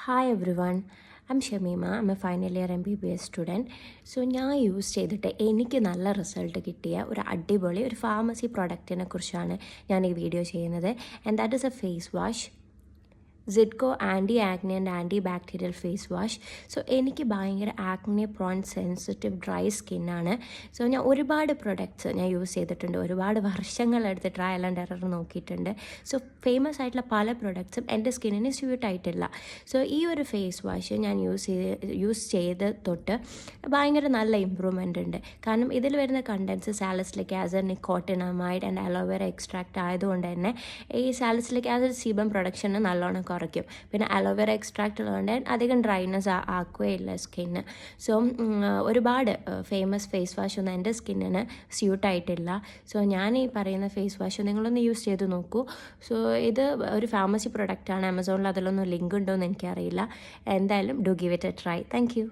Hi everyone, I'm Shamima. I'm a final year MBBS student. So ഞാൻ use ചെയ്തിട്ട് എനിക്ക് നല്ല റിസൾട്ട് കിട്ടിയ ഒരു അടിപൊളി ഒരു ഫാർമസി പ്രൊഡക്റ്റിനെ കുറിച്ചാണ് ഞാൻ ഈ വീഡിയോ ചെയ്യുന്നത്. And that is a face wash, സിഡ്കോ anti acne and anti bacterial face wash. So എനിക്ക് ഭയങ്കര ആക്നെ പ്രോൺ സെൻസിറ്റീവ് ഡ്രൈ സ്കിന്നാണ്. സോ ഞാൻ ഒരുപാട് പ്രൊഡക്ട്സ് ഞാൻ യൂസ് ചെയ്തിട്ടുണ്ട്, ഒരുപാട് വർഷങ്ങളെടുത്ത് ട്രയൽ ആൻഡ് എറർ നോക്കിയിട്ടുണ്ട്. സോ ഫേമസ് ആയിട്ടുള്ള പല പ്രൊഡക്ട്സും എൻ്റെ സ്കിന്നിന് സ്യൂട്ട് ആയിട്ടില്ല. സോ ഈ ഒരു ഫേസ് വാഷ് ഞാൻ യൂസ് ചെയ്ത് തൊട്ട് ഭയങ്കര നല്ല ഇമ്പ്രൂവ്മെൻ്റ് ഉണ്ട്. കാരണം ഇതിൽ വരുന്ന contents salicylic acid, nicotinamide and aloe vera extract ആയതുകൊണ്ട് തന്നെ ഈ സാലിസിലിക് ആസിഡ് സീബം പ്രൊഡക്ഷന് നല്ലോണം കുറയ്ക്കും. പിന്നെ അലോവേറ എക്സ്ട്രാക്റ്റ് ഉള്ളതുകൊണ്ട് അധികം ഡ്രൈനെസ് ആക്കുകയില്ല സ്കിന്ന്. സോ ഒരുപാട് ഫേമസ് ഫേസ് വാഷ് ഒന്നും എൻ്റെ സ്കിന്നിന് സ്യൂട്ടായിട്ടില്ല. സോ ഞാൻ ഈ പറയുന്ന ഫേസ് വാഷ് നിങ്ങളൊന്ന് യൂസ് ചെയ്ത് നോക്കൂ. സോ ഇത് ഒരു ഫാർമസി പ്രൊഡക്റ്റാണ്. ആമസോണിൽ അതിലൊന്നും ലിങ്ക് ഉണ്ടോ എന്ന് എനിക്കറിയില്ല. എന്തായാലും do give it A try. Thank you.